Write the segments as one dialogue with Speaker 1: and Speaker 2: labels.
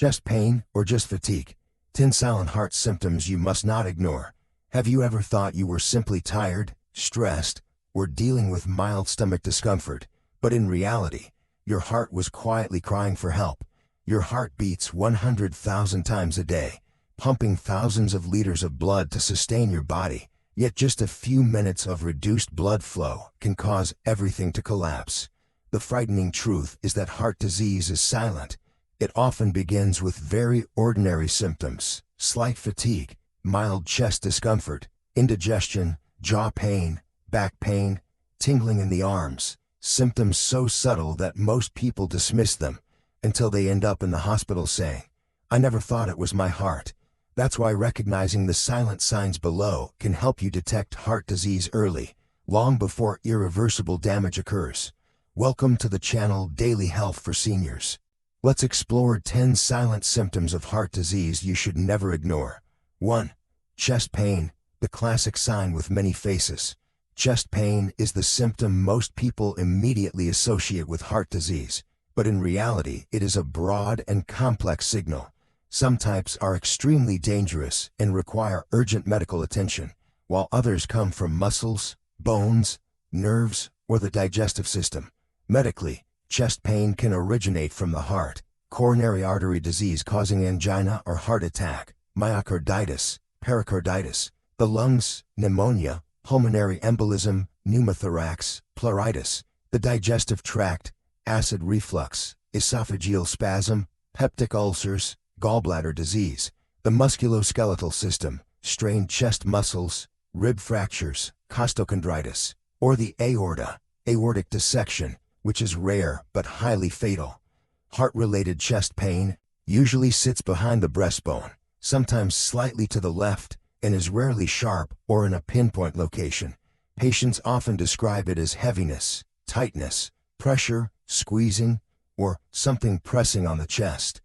Speaker 1: Chest pain or just fatigue? 10 silent heart symptoms you must not ignore. Have you ever thought you were simply tired, stressed, or dealing with mild stomach discomfort, but in reality, your heart was quietly crying for help? Your heart beats 100,000 times a day, pumping thousands of liters of blood to sustain your body, yet just a few minutes of reduced blood flow can cause everything to collapse. The frightening truth is that heart disease is silent. It often begins with very ordinary symptoms: slight fatigue, mild chest discomfort, indigestion, jaw pain, back pain, tingling in the arms, symptoms so subtle that most people dismiss them, until they end up in the hospital saying, "I never thought it was my heart." That's why recognizing the silent signs below can help you detect heart disease early, long before irreversible damage occurs. Welcome to the channel Daily Health for Seniors. Let's explore 10 silent symptoms of heart disease you should never ignore. 1. Chest pain, the classic sign with many faces. Chest pain is the symptom most people immediately associate with heart disease, but in reality it is a broad and complex signal. Some types are extremely dangerous and require urgent medical attention, while others come from muscles, bones, nerves, or the digestive system. Medically, chest pain can originate from the heart, coronary artery disease causing angina or heart attack, myocarditis, pericarditis, the lungs, pneumonia, pulmonary embolism, pneumothorax, pleuritis, the digestive tract, acid reflux, esophageal spasm, peptic ulcers, gallbladder disease, the musculoskeletal system, strained chest muscles, rib fractures, costochondritis, or the aorta, aortic dissection, which is rare but highly fatal. Heart-related chest pain usually sits behind the breastbone, sometimes slightly to the left, and is rarely sharp or in a pinpoint location. Patients often describe it as heaviness, tightness, pressure, squeezing, or something pressing on the chest.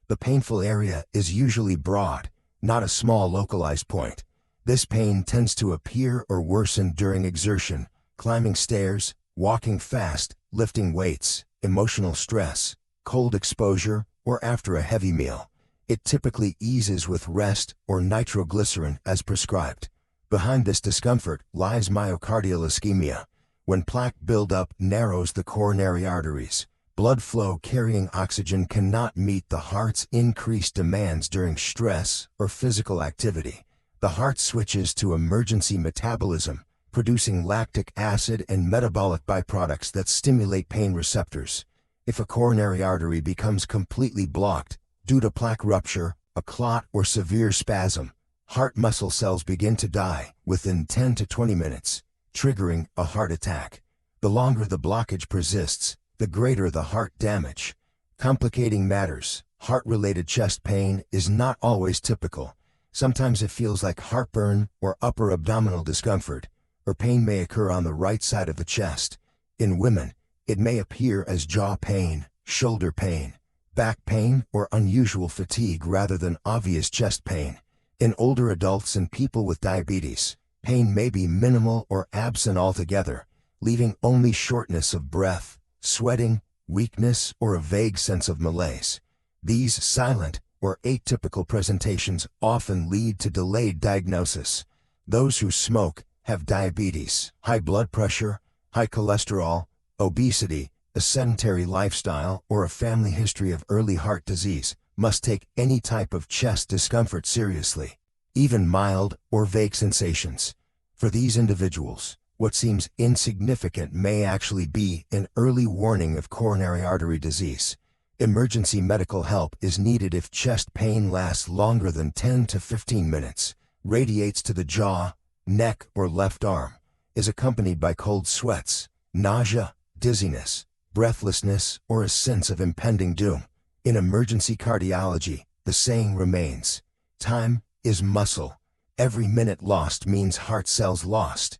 Speaker 1: The painful area is usually broad, not a small localized point. This pain tends to appear or worsen during exertion, climbing stairs, walking fast, lifting weights, emotional stress, cold exposure, or after a heavy meal. It typically eases with rest or nitroglycerin as prescribed. Behind this discomfort lies myocardial ischemia. When plaque buildup narrows the coronary arteries, blood flow carrying oxygen cannot meet the heart's increased demands during stress or physical activity. The heart switches to emergency metabolism, producing lactic acid and metabolic byproducts that stimulate pain receptors. If a coronary artery becomes completely blocked due to plaque rupture, a clot, or severe spasm, heart muscle cells begin to die within 10 to 20 minutes, triggering a heart attack. The longer the blockage persists, the greater the heart damage. Complicating matters, heart-related chest pain is not always typical. Sometimes it feels like heartburn or upper abdominal discomfort, or pain may occur on the right side of the chest. In women, it may appear as jaw pain, shoulder pain, back pain, or unusual fatigue rather than obvious chest pain. In older adults and people with diabetes, pain may be minimal or absent altogether, leaving only shortness of breath, sweating, weakness, or a vague sense of malaise. These silent or atypical presentations often lead to delayed diagnosis. Those who smoke, have diabetes, high blood pressure, high cholesterol, obesity, a sedentary lifestyle, or a family history of early heart disease must take any type of chest discomfort seriously, even mild or vague sensations. For these individuals, what seems insignificant may actually be an early warning of coronary artery disease. Emergency medical help is needed if chest pain lasts longer than 10 to 15 minutes, radiates to the jaw, neck, or left arm, is accompanied by cold sweats, nausea, dizziness, breathlessness, or a sense of impending doom. In emergency cardiology, the saying remains, "Time is muscle." Every minute lost means heart cells lost.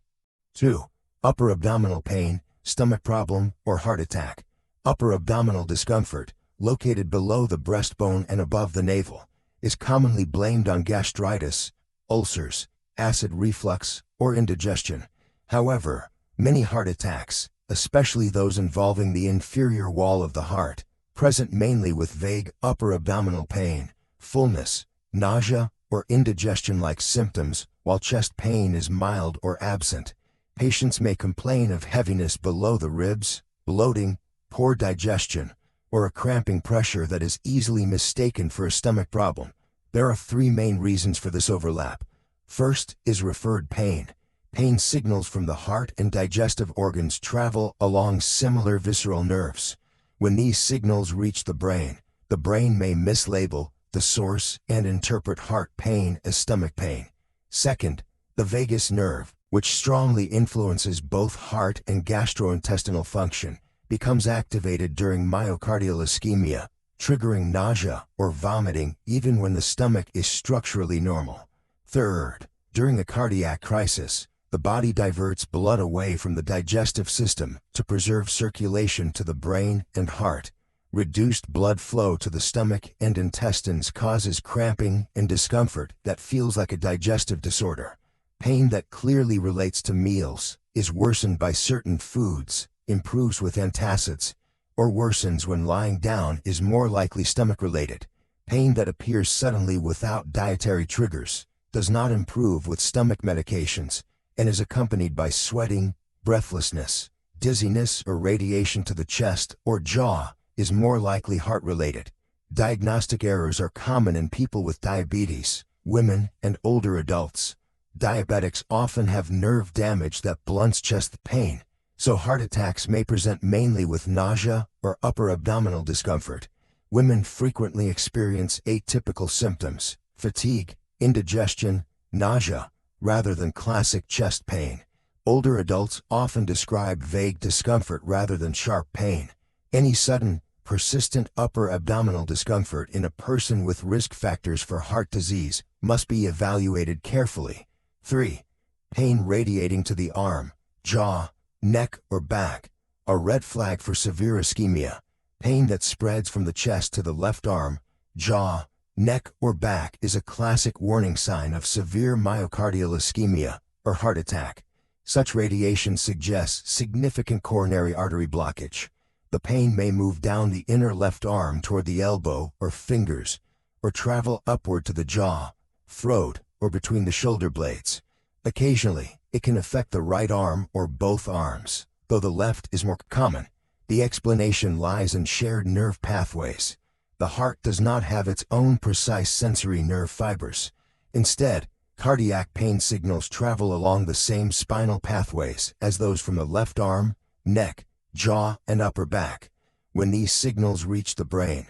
Speaker 1: 2. Upper abdominal pain, stomach problem, or heart attack. Upper abdominal discomfort, located below the breastbone and above the navel, is commonly blamed on gastritis, ulcers, acid reflux, or indigestion. However, many heart attacks, especially those involving the inferior wall of the heart, present mainly with vague upper abdominal pain, fullness, nausea, or indigestion-like symptoms, while chest pain is mild or absent. Patients may complain of heaviness below the ribs, bloating, poor digestion, or a cramping pressure that is easily mistaken for a stomach problem. There are three main reasons for this overlap. First is referred pain. Pain signals from the heart and digestive organs travel along similar visceral nerves. When these signals reach the brain may mislabel the source and interpret heart pain as stomach pain. Second, the vagus nerve, which strongly influences both heart and gastrointestinal function, becomes activated during myocardial ischemia, triggering nausea or vomiting even when the stomach is structurally normal. Third, during a cardiac crisis, the body diverts blood away from the digestive system to preserve circulation to the brain and heart. Reduced blood flow to the stomach and intestines causes cramping and discomfort that feels like a digestive disorder. Pain that clearly relates to meals is worsened by certain foods, improves with antacids, or worsens when lying down is more likely stomach-related. Pain that appears suddenly without dietary triggers does not improve with stomach medications and is accompanied by sweating, breathlessness, dizziness, or radiation to the chest or jaw is more likely heart-related. Diagnostic errors are common in people with diabetes, women, and older adults. Diabetics often have nerve damage that blunts chest pain, so heart attacks may present mainly with nausea or upper abdominal discomfort. Women frequently experience atypical symptoms, fatigue, indigestion, nausea, rather than classic chest pain. Older adults often describe vague discomfort rather than sharp pain. Any sudden, persistent upper abdominal discomfort in a person with risk factors for heart disease must be evaluated carefully. 3. Pain radiating to the arm, jaw, neck, or back. A red flag for severe ischemia. Pain that spreads from the chest to the left arm, jaw, neck, or back is a classic warning sign of severe myocardial ischemia or heart attack. Such radiation suggests significant coronary artery blockage. The pain may move down the inner left arm toward the elbow or fingers, or travel upward to the jaw, throat, or between the shoulder blades. Occasionally, it can affect the right arm or both arms, though the left is more common. The explanation lies in shared nerve pathways. The heart does not have its own precise sensory nerve fibers. Instead, cardiac pain signals travel along the same spinal pathways as those from the left arm, neck, jaw, and upper back. When these signals reach the brain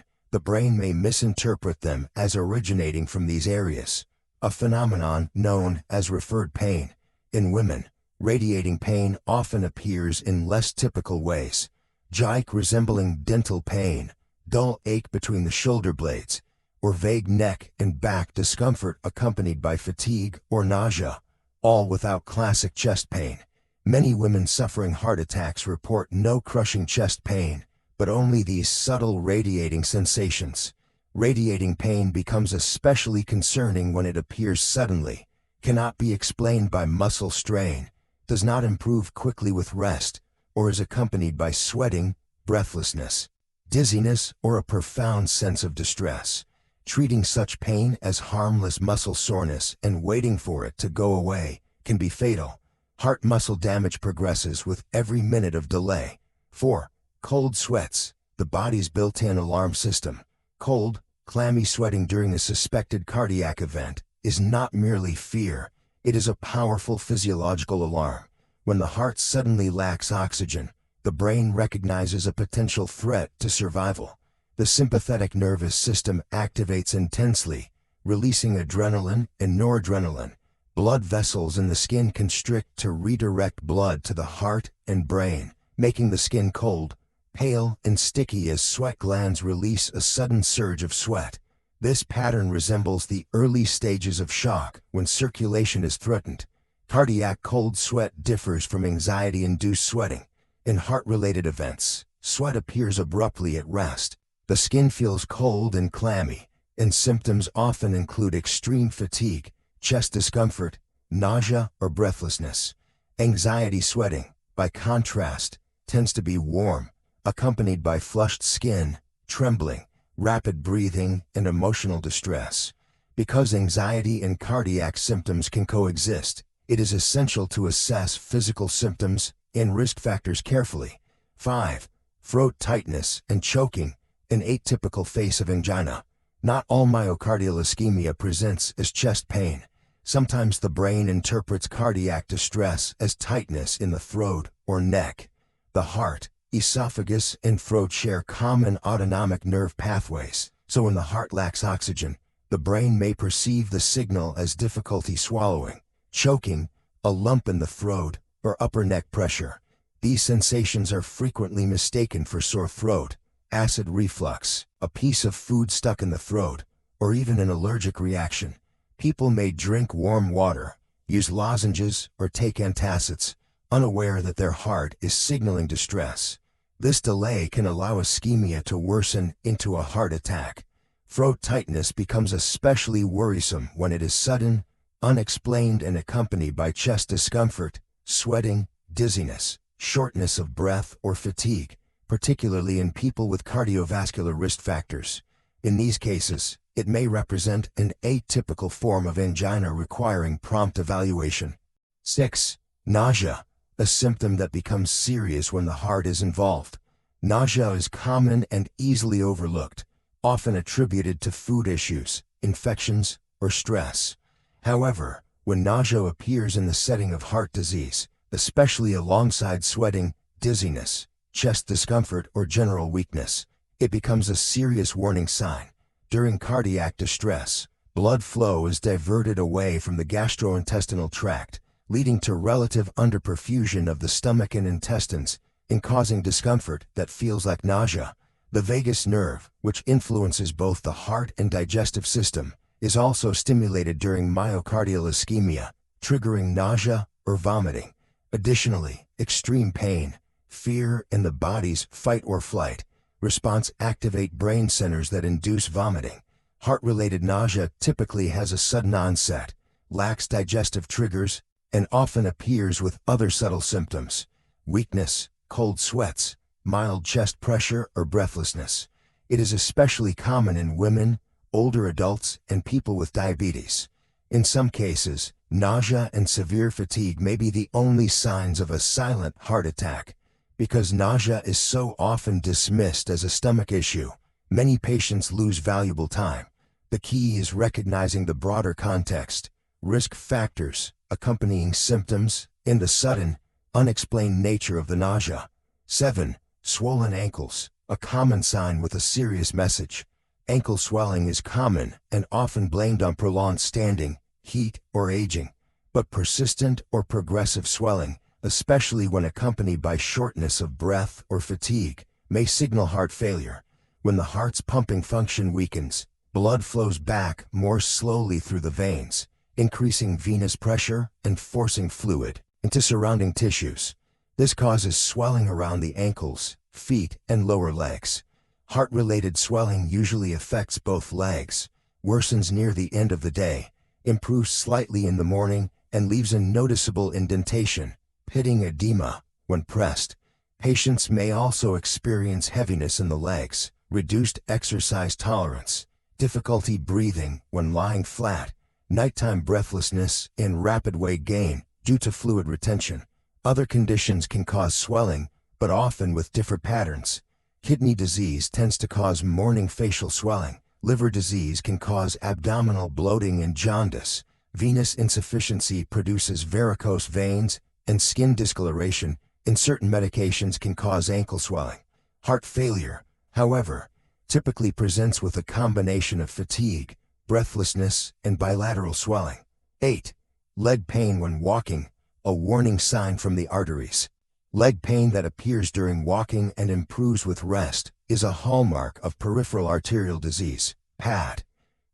Speaker 1: may misinterpret them as originating from these areas, a phenomenon known as referred pain. In women, radiating pain often appears in less typical ways. Jique resembling dental pain, dull ache between the shoulder blades, or vague neck and back discomfort accompanied by fatigue or nausea, all without classic chest pain. Many women suffering heart attacks report no crushing chest pain, but only these subtle radiating sensations. Radiating pain becomes especially concerning when it appears suddenly, cannot be explained by muscle strain, does not improve quickly with rest, or is accompanied by sweating, breathlessness, dizziness, or a profound sense of distress. Treating such pain as harmless muscle soreness and waiting for it to go away can be fatal. Heart muscle damage progresses with every minute of delay. 4. Cold sweats, the body's built-in alarm system. Cold, clammy sweating during a suspected cardiac event is not merely fear, it is a powerful physiological alarm. When the heart suddenly lacks oxygen, the brain recognizes a potential threat to survival. The sympathetic nervous system activates intensely, releasing adrenaline and noradrenaline. Blood vessels in the skin constrict to redirect blood to the heart and brain, making the skin cold, pale, and sticky as sweat glands release a sudden surge of sweat. This pattern resembles the early stages of shock when circulation is threatened. Cardiac cold sweat differs from anxiety-induced sweating. In heart-related events, sweat appears abruptly at rest. The skin feels cold and clammy, and symptoms often include extreme fatigue, chest discomfort, nausea, or breathlessness. Anxiety sweating, by contrast, tends to be warm, accompanied by flushed skin, trembling, rapid breathing, and emotional distress. Because anxiety and cardiac symptoms can coexist, it is essential to assess physical symptoms and risk factors carefully. 5. Throat tightness and choking, an atypical face of angina. Not all myocardial ischemia presents as chest pain. Sometimes the brain interprets cardiac distress as tightness in the throat or neck. The heart, esophagus, and throat share common autonomic nerve pathways, so when the heart lacks oxygen, the brain may perceive the signal as difficulty swallowing, choking, a lump in the throat, or upper neck pressure. These sensations are frequently mistaken for sore throat, acid reflux, a piece of food stuck in the throat, or even an allergic reaction. People may drink warm water, use lozenges, or take antacids, unaware that their heart is signaling distress. This delay can allow ischemia to worsen into a heart attack. Throat tightness becomes especially worrisome when it is sudden, unexplained, and accompanied by chest discomfort, sweating, dizziness, shortness of breath, or fatigue, particularly in people with cardiovascular risk factors. In these cases, it may represent an atypical form of angina requiring prompt evaluation. 6. Nausea, a symptom that becomes serious when the heart is involved. Nausea is common and easily overlooked, often attributed to food issues, infections, or stress. However, when nausea appears in the setting of heart disease, especially alongside sweating, dizziness, chest discomfort, or general weakness, it becomes a serious warning sign. During cardiac distress, blood flow is diverted away from the gastrointestinal tract, leading to relative underperfusion of the stomach and intestines, and causing discomfort that feels like nausea. The vagus nerve, which influences both the heart and digestive system, is also stimulated during myocardial ischemia, triggering nausea or vomiting. Additionally, extreme pain, fear, and the body's fight or flight response activate brain centers that induce vomiting. Heart-related nausea typically has a sudden onset, lacks digestive triggers, and often appears with other subtle symptoms: weakness, cold sweats, mild chest pressure, or breathlessness. It is especially common in women, older adults, and people with diabetes. In some cases, nausea and severe fatigue may be the only signs of a silent heart attack. Because nausea is so often dismissed as a stomach issue, many patients lose valuable time. The key is recognizing the broader context, risk factors, accompanying symptoms, and the sudden, unexplained nature of the nausea. 7. Swollen ankles, a common sign with a serious message. Ankle swelling is common and often blamed on prolonged standing, heat, or aging. But persistent or progressive swelling, especially when accompanied by shortness of breath or fatigue, may signal heart failure. When the heart's pumping function weakens, blood flows back more slowly through the veins, increasing venous pressure and forcing fluid into surrounding tissues. This causes swelling around the ankles, feet, and lower legs. Heart-related swelling usually affects both legs, worsens near the end of the day, improves slightly in the morning, and leaves a noticeable indentation, pitting edema, when pressed. Patients may also experience heaviness in the legs, reduced exercise tolerance, difficulty breathing when lying flat, nighttime breathlessness, and rapid weight gain due to fluid retention. Other conditions can cause swelling, but often with different patterns. Kidney disease tends to cause morning facial swelling. Liver disease can cause abdominal bloating and jaundice. Venous insufficiency produces varicose veins, and skin discoloration in certain medications can cause ankle swelling. Heart failure, however, typically presents with a combination of fatigue, breathlessness, and bilateral swelling. 8. Leg pain when walking, a warning sign from the arteries. Leg pain that appears during walking and improves with rest is a hallmark of peripheral arterial disease, PAD.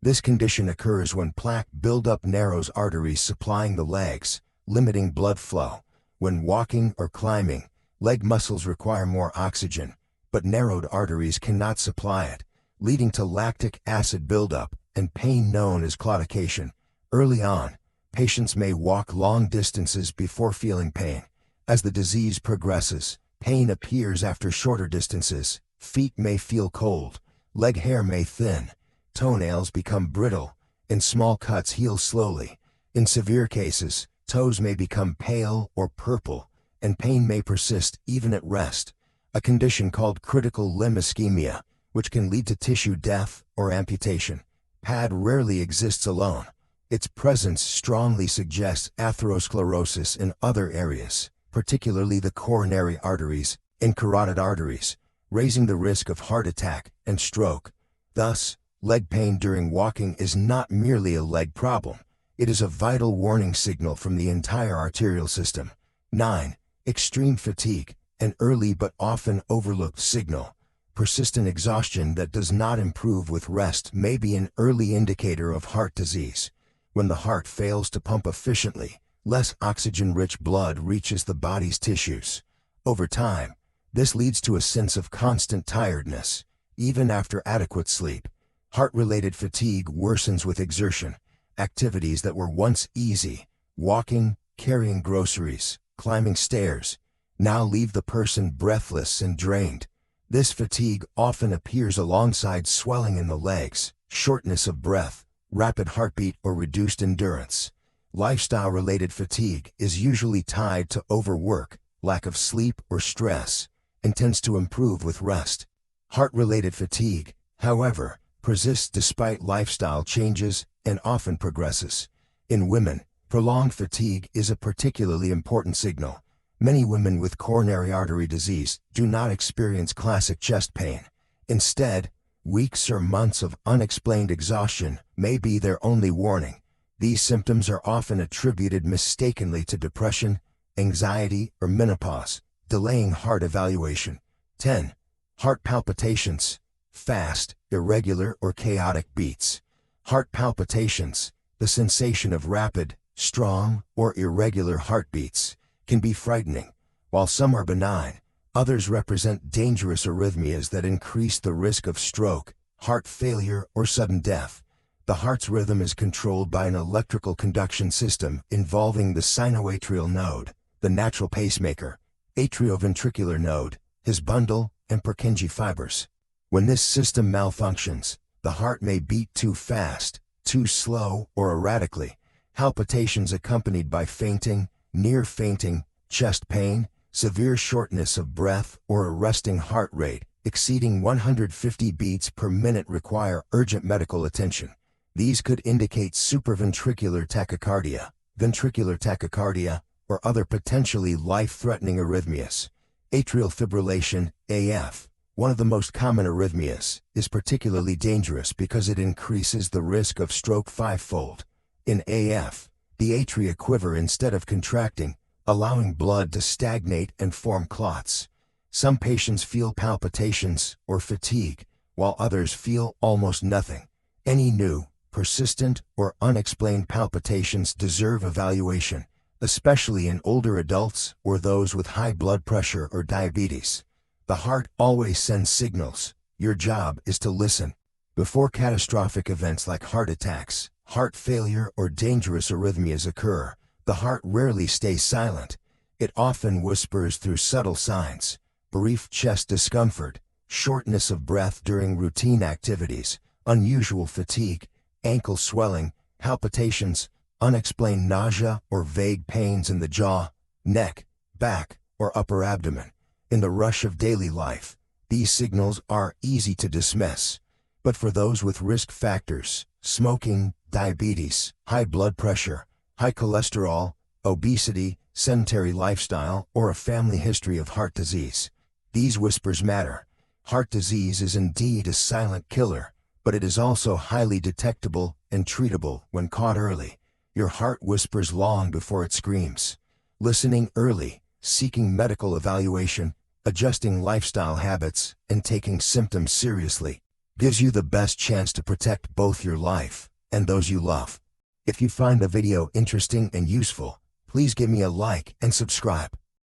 Speaker 1: This condition occurs when plaque buildup narrows arteries supplying the legs, limiting blood flow. When walking or climbing, leg muscles require more oxygen, but narrowed arteries cannot supply it, leading to lactic acid buildup and pain known as claudication. Early on, patients may walk long distances before feeling pain. As the disease progresses, pain appears after shorter distances, Feet may feel cold, leg hair may thin, toenails become brittle, and small cuts heal slowly. In severe cases, toes may become pale or purple, and pain may persist even at rest, a condition called critical limb ischemia, which can lead to tissue death or amputation. PAD rarely exists alone. Its presence strongly suggests atherosclerosis in other areas, particularly the coronary arteries and carotid arteries, raising the risk of heart attack and stroke. Thus, leg pain during walking is not merely a leg problem. It is a vital warning signal from the entire arterial system. 9. Extreme fatigue, an early but often overlooked signal. Persistent exhaustion that does not improve with rest may be an early indicator of heart disease. When the heart fails to pump efficiently, less oxygen-rich blood reaches the body's tissues. Over time, this leads to a sense of constant tiredness, even after adequate sleep. Heart-related fatigue worsens with exertion. Activities that were once easy, walking, carrying groceries, climbing stairs, now leave the person breathless and drained. This fatigue often appears alongside swelling in the legs, shortness of breath, rapid heartbeat, or reduced endurance. Lifestyle-related fatigue is usually tied to overwork, lack of sleep, or stress, and tends to improve with rest. Heart-related fatigue, however, persists despite lifestyle changes and often progresses. In women, prolonged fatigue is a particularly important signal. Many women with coronary artery disease do not experience classic chest pain. Instead, weeks or months of unexplained exhaustion may be their only warning. These symptoms are often attributed mistakenly to depression, anxiety, or menopause, delaying heart evaluation. 10. Heart palpitations, fast, irregular, or chaotic beats. Heart palpitations, the sensation of rapid, strong, or irregular heartbeats, can be frightening. While some are benign, others represent dangerous arrhythmias that increase the risk of stroke, heart failure, or sudden death. The heart's rhythm is controlled by an electrical conduction system involving the sinoatrial node, the natural pacemaker, atrioventricular node, his bundle, and Purkinje fibers. When this system malfunctions, the heart may beat too fast, too slow, or erratically. Palpitations accompanied by fainting, near fainting, chest pain, severe shortness of breath, or a resting heart rate exceeding 150 beats per minute require urgent medical attention. These could indicate supraventricular tachycardia, or other potentially life-threatening arrhythmias. Atrial fibrillation, AF, one of the most common arrhythmias, is particularly dangerous because it increases the risk of stroke fivefold. In AF, the atria quiver instead of contracting, allowing blood to stagnate and form clots. Some patients feel palpitations or fatigue, while others feel almost nothing. Any new, persistent, or unexplained palpitations deserve evaluation, especially in older adults or those with high blood pressure or diabetes. The heart always sends signals. Your job is to listen. Before catastrophic events like heart attacks, heart failure, or dangerous arrhythmias occur, the heart rarely stays silent. It often whispers through subtle signs: brief chest discomfort, shortness of breath during routine activities, unusual fatigue, ankle swelling, palpitations, unexplained nausea or vague pains in the jaw, neck, back, or upper abdomen. In the rush of daily life, these signals are easy to dismiss. But for those with risk factors, smoking, diabetes, high blood pressure, high cholesterol, obesity, sedentary lifestyle, or a family history of heart disease, these whispers matter. Heart disease is indeed a silent killer, but it is also highly detectable and treatable when caught early. Your heart whispers long before it screams. Listening early, seeking medical evaluation, adjusting lifestyle habits, and taking symptoms seriously gives you the best chance to protect both your life and those you love. If you find the video interesting and useful, please give me a like and subscribe.